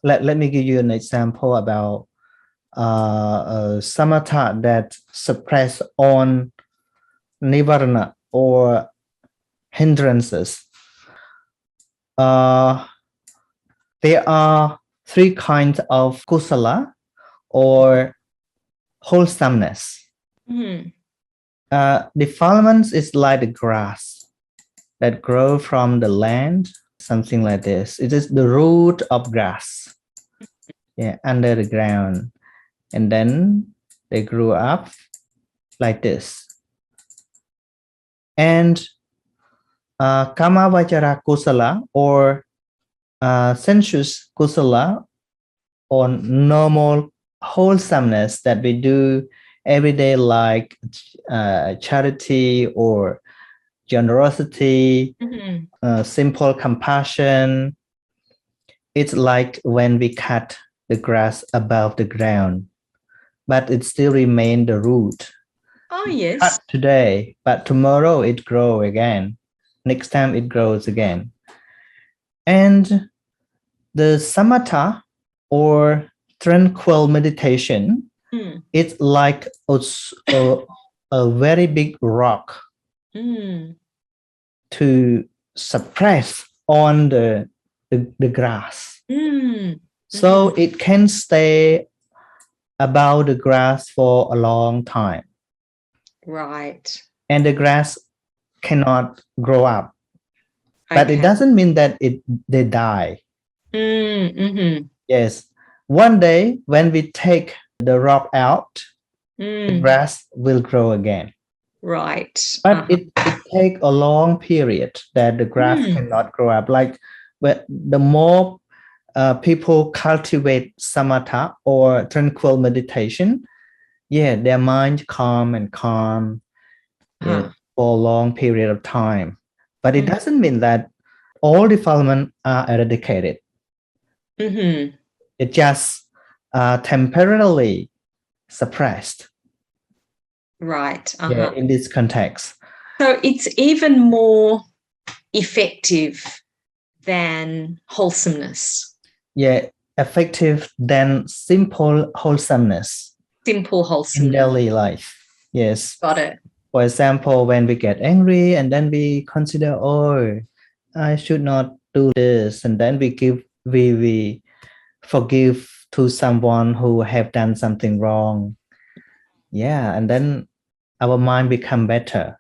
Let me give you an example about samatha that suppress on nivarana or hindrances. There are three kinds of kusala or wholesomeness. Defilements is like the grass that grow from the land, something like this. It is the root of grass, under the ground, and then they grew up like this. And kama vachara kusala or sensuous kusala or normal wholesomeness that we do every day, like charity or generosity, simple compassion. It's like when we cut the grass above the ground, but it still remains the root. Oh, yes. Cut today, but tomorrow it grows again. Next time it grows again. And the samatha or tranquil meditation, it's like a very big rock to suppress on the grass. So it can stay above the grass for a long time. Right. And the grass cannot grow up. But it doesn't mean that they die. Yes. One day when we take the rock out, the grass will grow again. Right. But it takes a long period that the grass cannot grow up. Like the more people cultivate samatha or tranquil meditation, their mind calm for a long period of time. But it doesn't mean that all defilements are eradicated. It just temporarily suppressed. Right. In this context. So it's even more effective than wholesomeness. Effective than simple wholesomeness. Simple wholesomeness. In daily life. Yes. Got it. For example, when we get angry and then we consider, I should not do this. And then we forgive to someone who have done something wrong. And then our mind become better.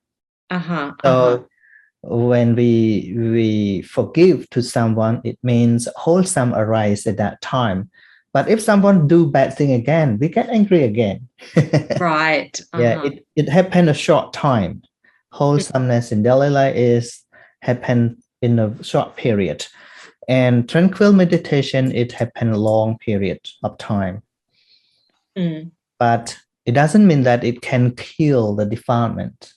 So when we forgive to someone, it means wholesome arise at that time. But if someone do bad thing again, we get angry again. Right. It happened a short time. Wholesomeness in daily life is happen in a short period. And tranquil meditation, it happened a long period of time. But it doesn't mean that it can kill the defilement.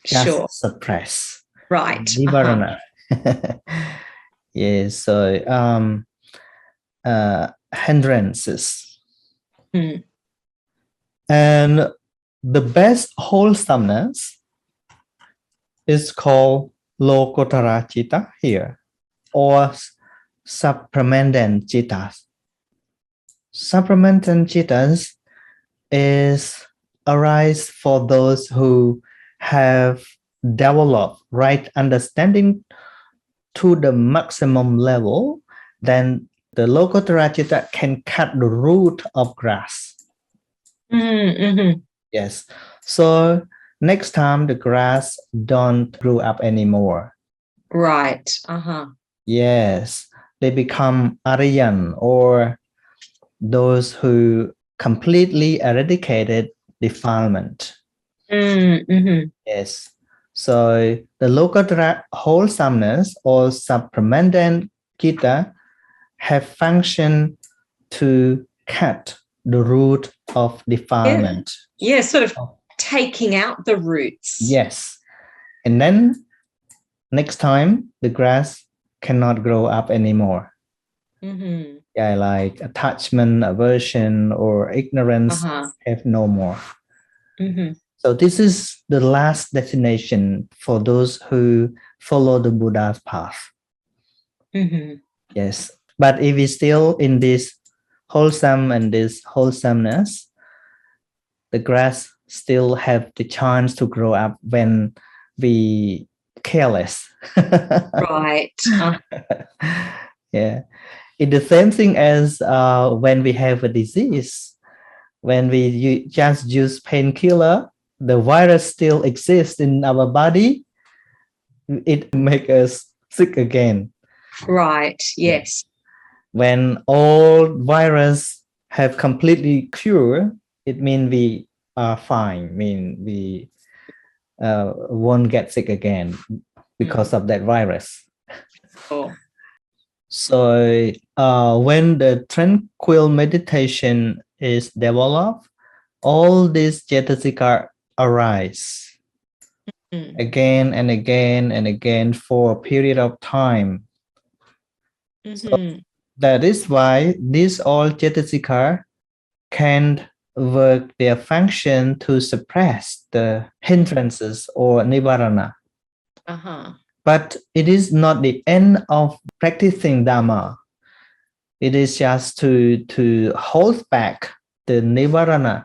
Just suppress. Right. Nivarana. Yes. So hindrances. And the best wholesomeness is called lokotara citta here, or supplementant cittas. Supplementant cittas is arise for those who have developed right understanding to the maximum level. Then the lokotara citta can cut the root of grass. Yes. So next time the grass don't grow up anymore. Right. Yes. They become Aryan, or those who completely eradicated defilement. Yes. So the lokotara wholesomeness or supplementant citta have function to cut the root of defilement. Sort of taking out the roots. Yes. And then next time the grass cannot grow up anymore. Like attachment, aversion, or ignorance have no more. So this is the last destination for those who follow the Buddha's path. Yes. But if we still in this wholesome and this wholesomeness, the grass still have the chance to grow up when we careless. Right. Yeah. It's the same thing as when we have a disease. When we just use painkiller, the virus still exists in our body. It makes us sick again. Right. Yes. When all virus have completely cured, it means we are fine. We won't get sick again because of that virus. Oh. So when the tranquil meditation is developed, all these cetasika arise again and again and again for a period of time. So that is why these all cetasika can work their function to suppress the hindrances or nivarana. But it is not the end of practicing Dharma. It is just to hold back the nivarana,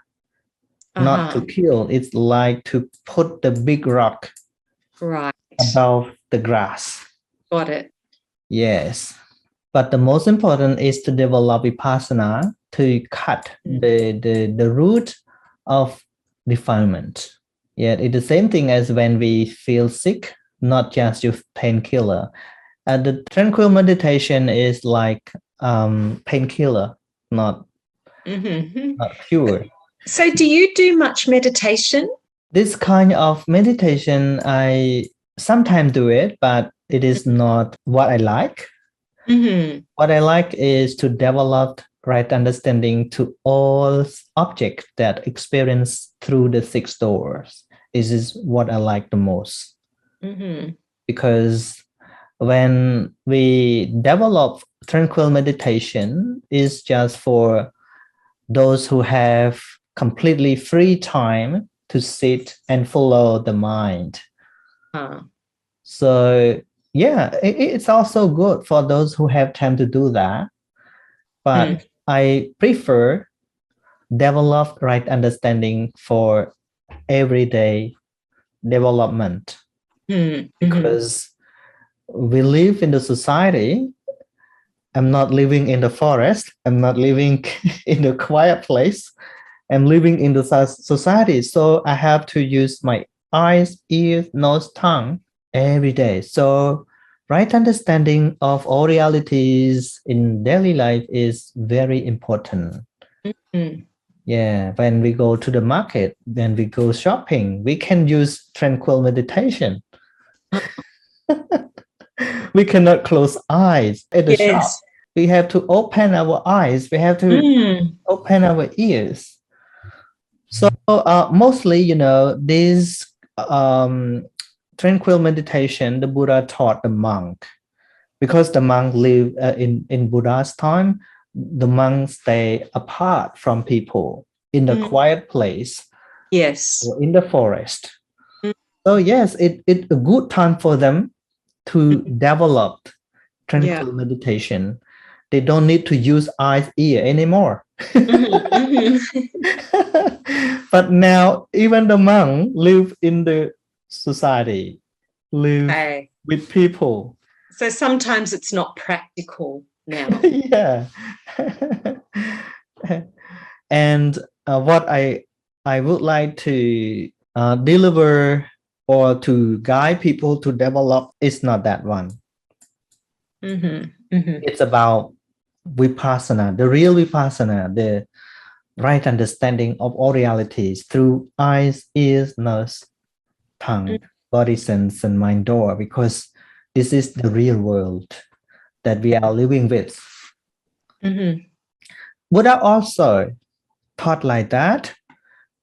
not to kill. It's like to put the big rock above the grass. Got it. Yes. But the most important is to develop vipassana to cut the root of defilement. Yeah, it's the same thing as when we feel sick, not just use painkiller. The tranquil meditation is like painkiller, not cure. So do you do much meditation? This kind of meditation, I sometimes do it, but it is not what I like. What I like is to develop right understanding to all objects that experience through the six doors. This is what I like the most. Because when we develop tranquil meditation, is just for those who have completely free time to sit and follow the mind. So yeah, it's also good for those who have time to do that. But I prefer develop right understanding for everyday development. Because we live in the society. I'm not living in the forest. I'm not living in a quiet place. I'm living in the society. So I have to use my eyes, ears, nose, tongue every day. So right understanding of all realities in daily life is very important. Yeah, when we go to the market, when we go shopping, we can use tranquil meditation. We cannot close eyes at the shop. We have to open our eyes. We have to open our ears. So mostly, this tranquil meditation, the Buddha taught the monk. Because the monk lived in Buddha's time, the monks stay apart from people in the quiet place. Yes. Or in the forest. So yes, it's a good time for them to develop tranquil meditation. They don't need to use eyes, ear anymore. But now even the monk live in the society, live with people. So sometimes it's not practical now. Yeah. And what I would like to deliver or to guide people to develop is not that one. It's about vipassana, the real vipassana, the right understanding of all realities through eyes, ears, nose, tongue, body, sense, and mind door, because this is the real world that we are living with. Buddha also taught like that.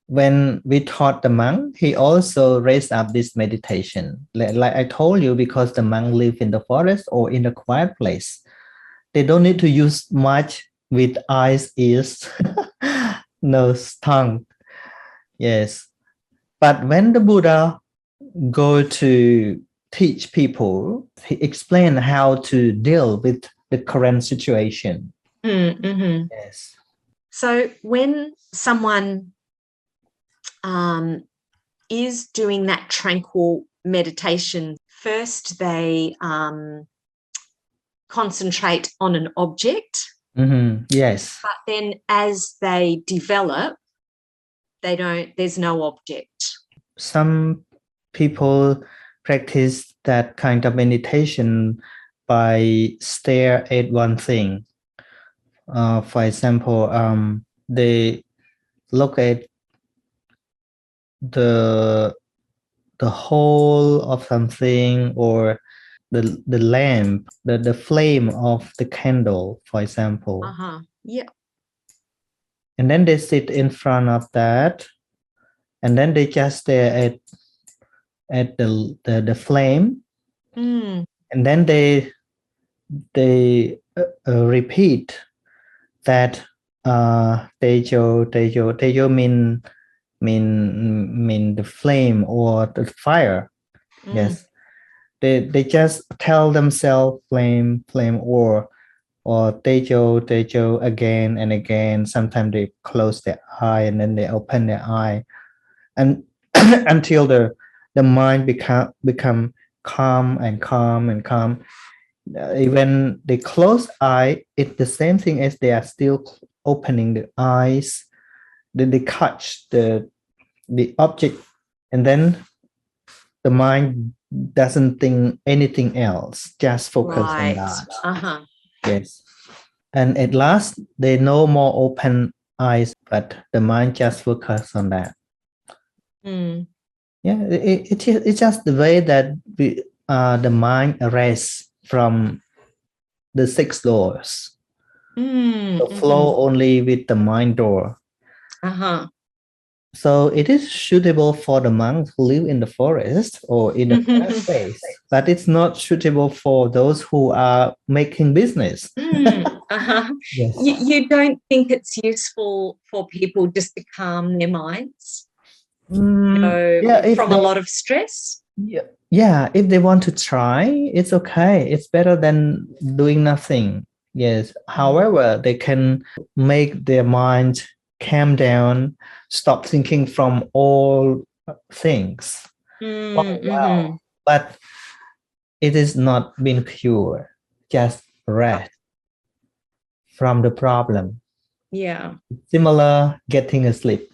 When we taught the monk, he also raised up this meditation. Like I told you, because the monk live in the forest or in a quiet place, they don't need to use much with eyes, ears, nose, tongue. Yes. But when the Buddha go to teach people, he explained how to deal with the current situation. Mm-hmm. Yes. So when someone is doing that tranquil meditation, first they concentrate on an object. Mm-hmm. Yes. But then as they develop, there's no object. Some people practice that kind of meditation by stare at one thing. For example, they look at the whole of something, or the lamp, the flame of the candle, for example. Yeah. And then they sit in front of that, and then they just stare at the flame, Mm. and then they repeat that tejo tejo tejo mean the flame or the fire. Yes, they just tell themselves flame or tejo tejo again and again. Sometimes they close their eye and then they open their eye, and until the mind become calm and calm and calm. Even they close eye, it's the same thing as they are still opening the eyes. Then they catch the object, and then the mind doesn't think anything else, just focus on that. Yes. And at last they no more open eyes, but the mind just focus on that. Yeah, it's just the way that the mind rests from the 6 doors. So flow only with the mind door. So it is suitable for the monks who live in the forest or in the fast space, but it's not suitable for those who are making business. Yes. You don't think it's useful for people just to calm their minds? From a lot of stress? Yeah, if they want to try, it's okay. It's better than doing nothing. Yes. However, they can make their mind calm down, stop thinking from all things. Wow. But it is not been cured. Just rest from the problem. Yeah. Similar getting asleep.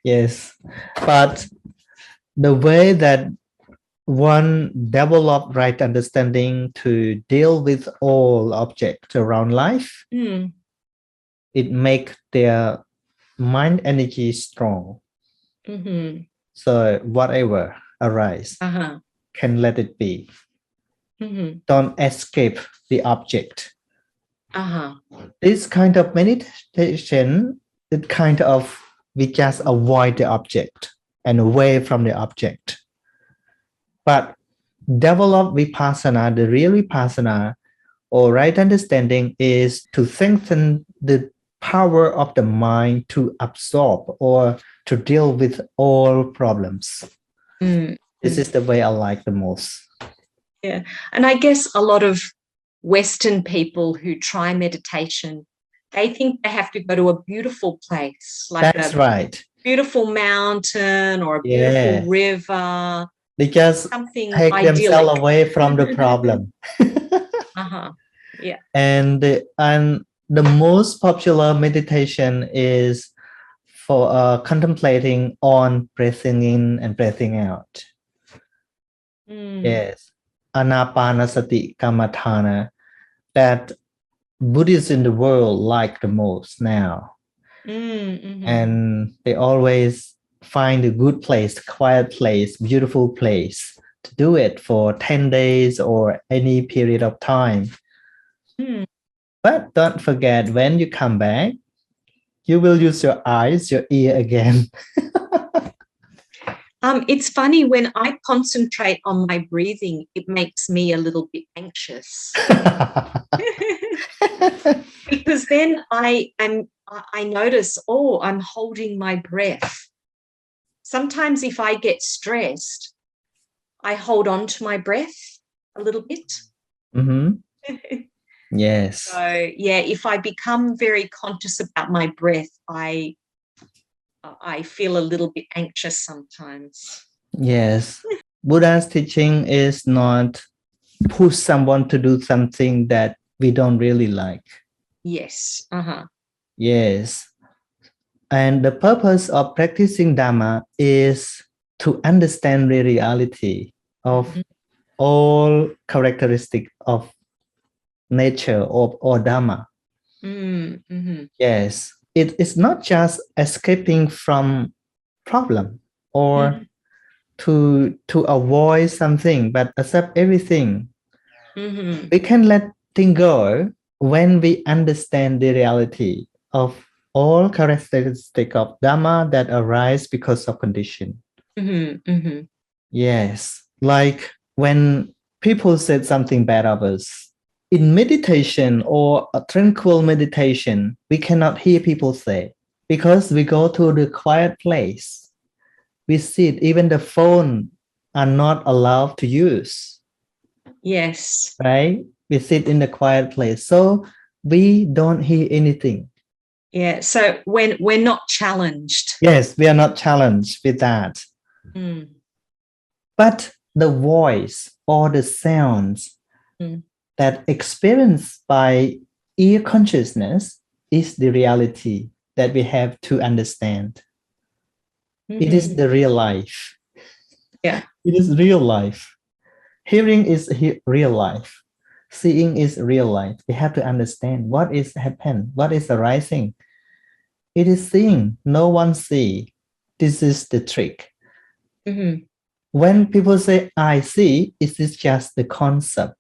Yes. But the way that one develop right understanding to deal with all objects around life, it make their mind energy strong. So whatever arise, can let it be. Don't escape the object. This kind of meditation, it kind of, we just avoid the object and away from the object. But develop vipassana, the real vipassana or right understanding, is to strengthen the power of the mind to absorb or to deal with all problems. This is the way I like the most. Yeah. And I guess a lot of Western people who try meditation, they think they have to go to a beautiful place, like That's right. Beautiful mountain or a beautiful river. They just take themselves away from the problem. Yeah. And the most popular meditation is for contemplating on breathing in and breathing out. Yes. Anapanasati Kammatthana, that Buddhists in the world like the most now. And they always find a good place, quiet place, beautiful place to do it for 10 days or any period of time. But don't forget, when you come back, you will use your eyes, your ear again. It's funny, when I concentrate on my breathing, it makes me a little bit anxious. Because then I notice, oh, I'm holding my breath. Sometimes if I get stressed, I hold on to my breath a little bit. Mhm. Yes. So yeah, if I become very conscious about my breath, I feel a little bit anxious sometimes. Yes. Buddha's teaching is not push someone to do something that we don't really like. Yes. Yes. And the purpose of practicing Dharma is to understand the reality of all characteristics of nature or Dharma. Yes. It is not just escaping from problem or to avoid something, but accept everything. We can let things go when we understand the reality of all characteristics of Dharma that arise because of condition. Yes, like when people said something bad of us. In meditation or a tranquil meditation, we cannot hear people say because we go to the quiet place. We sit, even the phone are not allowed to use. Yes. Right? We sit in the quiet place. So we don't hear anything. Yeah. So when we're not challenged. Yes, we are not challenged with that. But the voice or the sounds that experienced by ear consciousness is the reality that we have to understand. It is the real life. Yeah. It is real life. Hearing is real life. Seeing is real life. We have to understand what is happening, what is arising. It is seeing. No one see. This is the trick. When people say I see, it is just the concept.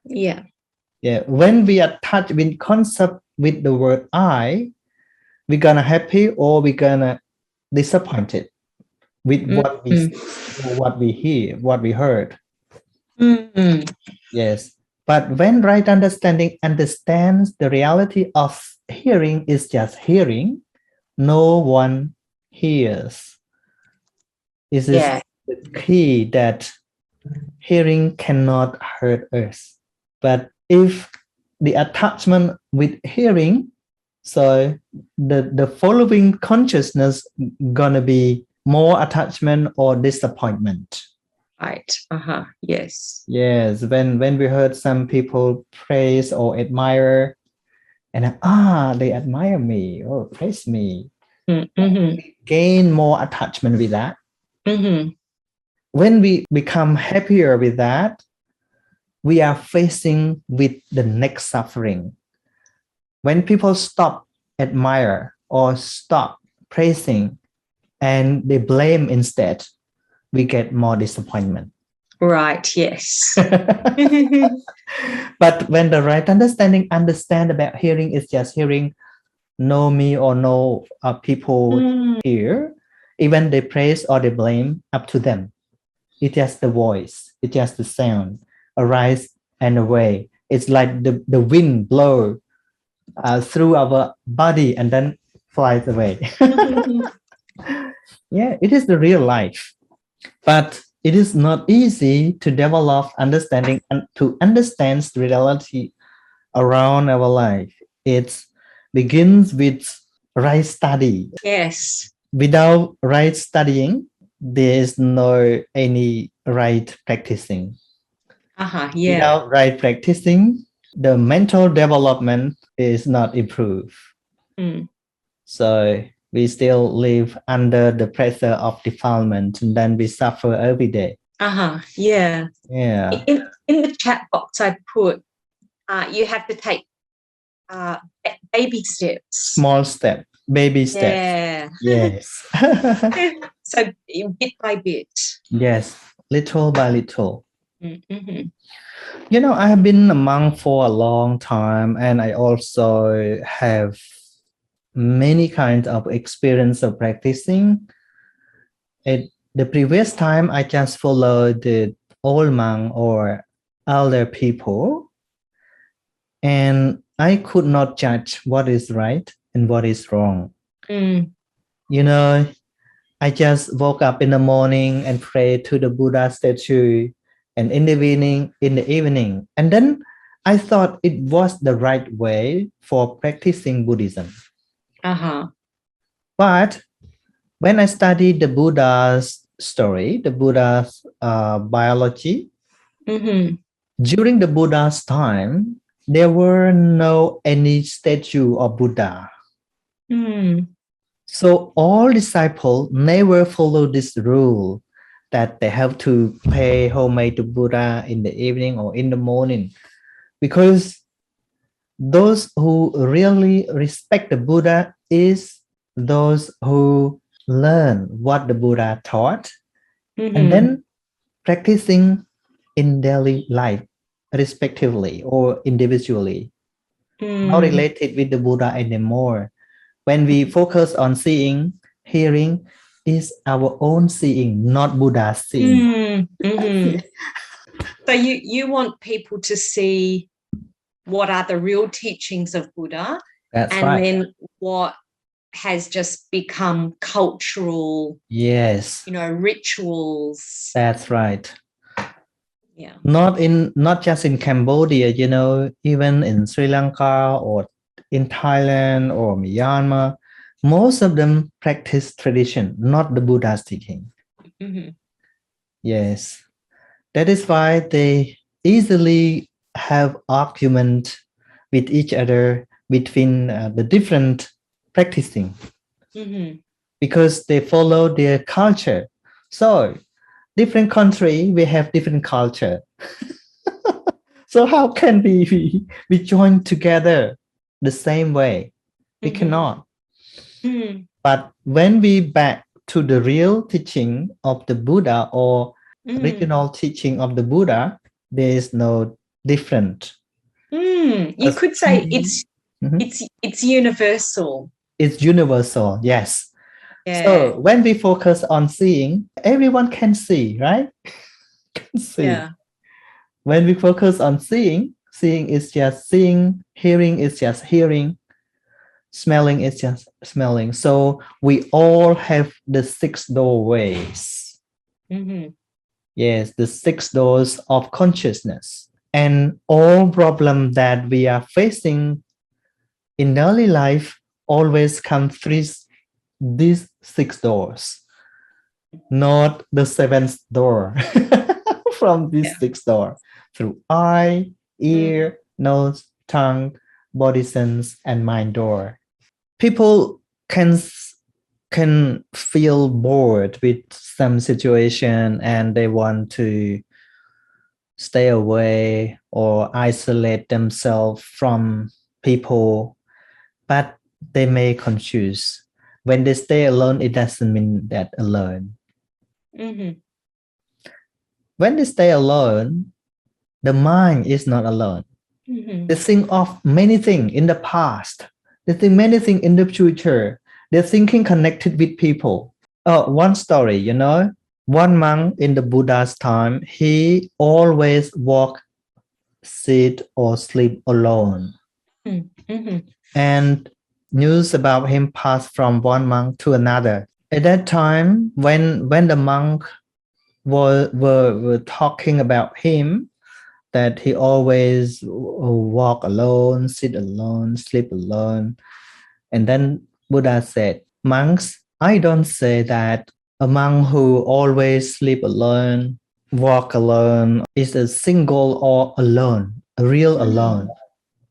Yeah. Yeah. When we are touched with concept with the word I, we're gonna happy or we're gonna disappointed with what we see, or what we hear, what we heard. Yes. But when right understanding understands the reality of hearing is just hearing, no one hears. This is the key that hearing cannot hurt us. But if the attachment with hearing, so the following consciousness gonna be more attachment or disappointment. Right. Yes. Yes, when we heard some people praise or admire, and they admire me or praise me, gain more attachment with that. When we become happier with that, we are facing with the next suffering. When people stop admire or stop praising and they blame instead, we get more disappointment. Right, yes. But when the right understand about hearing is just hearing, no me or no people here, even they praise or they blame, up to them. It's just the voice, it's just the sound, arise and away. It's like the wind blow through our body and then flies away. Yeah, it is the real life. But it is not easy to develop understanding and to understand the reality around our life. It begins with right study. Yes. Without right studying, there is no any right practicing. Yeah. Without right practicing, the mental development is not improved. So we still live under the pressure of defilement, and then we suffer every day. Yeah. Yeah. In the chat box, I put you have to take baby steps. Small step, baby steps. Yeah. Yes. So bit by bit. Yes, little by little. You know, I have been a monk for a long time, and I also have many kinds of experience of practicing. The previous time, I just followed the old monk or elder people, and I could not judge what is right and what is wrong. Mm. You know, I just woke up in the morning and prayed to the Buddha statue, and in the evening, and then I thought it was the right way for practicing Buddhism. Uh-huh. But when I studied the Buddha's story, the Buddha's biology, Mm-hmm. during the Buddha's time, there were no any statue of Buddha. Mm. So all disciples never follow this rule that they have to pay homage to Buddha in the evening or in the morning, because those who really respect the Buddha is those who learn what the Buddha taught Mm-hmm. and then practicing in daily life, respectively or individually, not related with the Buddha anymore. When we focus on seeing, hearing is our own seeing, not Buddha's seeing. Mm-hmm. So you want people to see what are the real teachings of Buddha, That's and right. then what has just become cultural, Yes, rituals. that's right. Yeah. Not just in Cambodia, even in Sri Lanka or in Thailand or Myanmar, most of them practice tradition, not the Buddha's teaching. Mm-hmm. Yes, that is why they easily have argument with each other between the different practicing, Mm-hmm. because they follow their culture. So different country, we have different culture. So how can we join together the same way? We cannot. Mm-hmm. But when we back to the real teaching of the Buddha or original teaching of the Buddha, there is no different. You could say it's Mhm. it's universal. It's universal, yes. Yeah. So when we focus on seeing, everyone can see, right? Can see. Yeah. When we focus on seeing, seeing is just seeing, hearing is just hearing, smelling is just smelling. So we all have the 6 doorways. Mm-hmm. Yes, the 6 doors of consciousness. And all problem that we are facing in daily life always come through these 6 doors, not the 7th door from these 6 doors, through eye, ear, nose, tongue, body sense, and mind door. People can feel bored with some situation and they want to stay away or isolate themselves from people, but they may confuse. When they stay alone, it doesn't mean that alone. Mm-hmm. When they stay alone, the mind is not alone. Mm-hmm. They think of many things in the past. They think many things in the future. They're thinking connected with people. One story, one monk in the Buddha's time, he always walk, sit, or sleep alone. Mm-hmm. And news about him passed from one monk to another. At that time, when the monk were talking about him, that he always walk alone, sit alone, sleep alone. And then Buddha said, monks, I don't say that a monk who always sleep alone, walk alone is a single or alone, a real alone.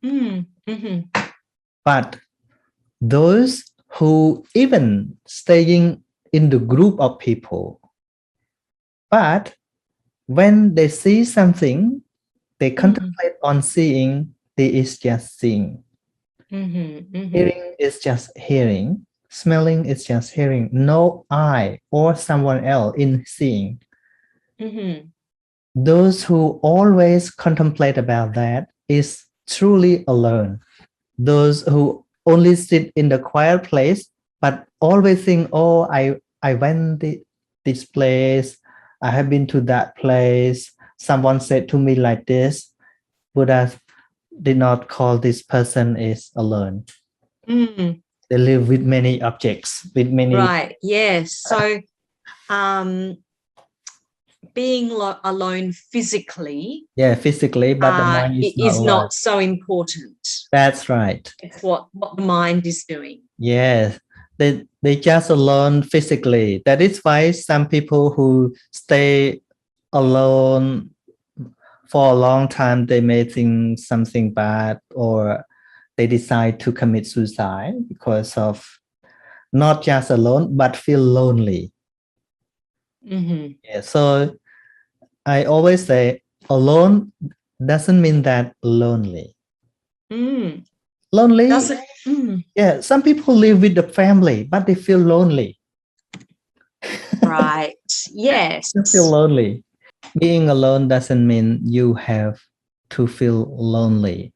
Mm-hmm. But those who even staying in the group of people, but when they see something, they contemplate on seeing, they is just seeing. Hearing is just hearing. Smelling is just hearing. No I or someone else in seeing. Those who always contemplate about that is truly alone. Those who only sit in the quiet place, but always think, oh, I went this place. I have been to that place. Someone said to me like this. Buddha did not call this person is alone. Mm, They live with many objects, with many. right. Yes. So being alone physically Yeah, physically, but the mind is not is alone. not so important. That's right. It's what the mind is doing. Yes, they just alone physically. That is why some people who stay alone for a long time, they may think something bad, or they decide to commit suicide because of not just alone but feel lonely. Mm-hmm. Yeah, so I always say alone doesn't mean that lonely. Mm. Lonely, Doesn't. Mm. yeah, some people live with the family but they feel lonely. Right. Yes. You feel lonely. Being alone doesn't mean you have to feel lonely.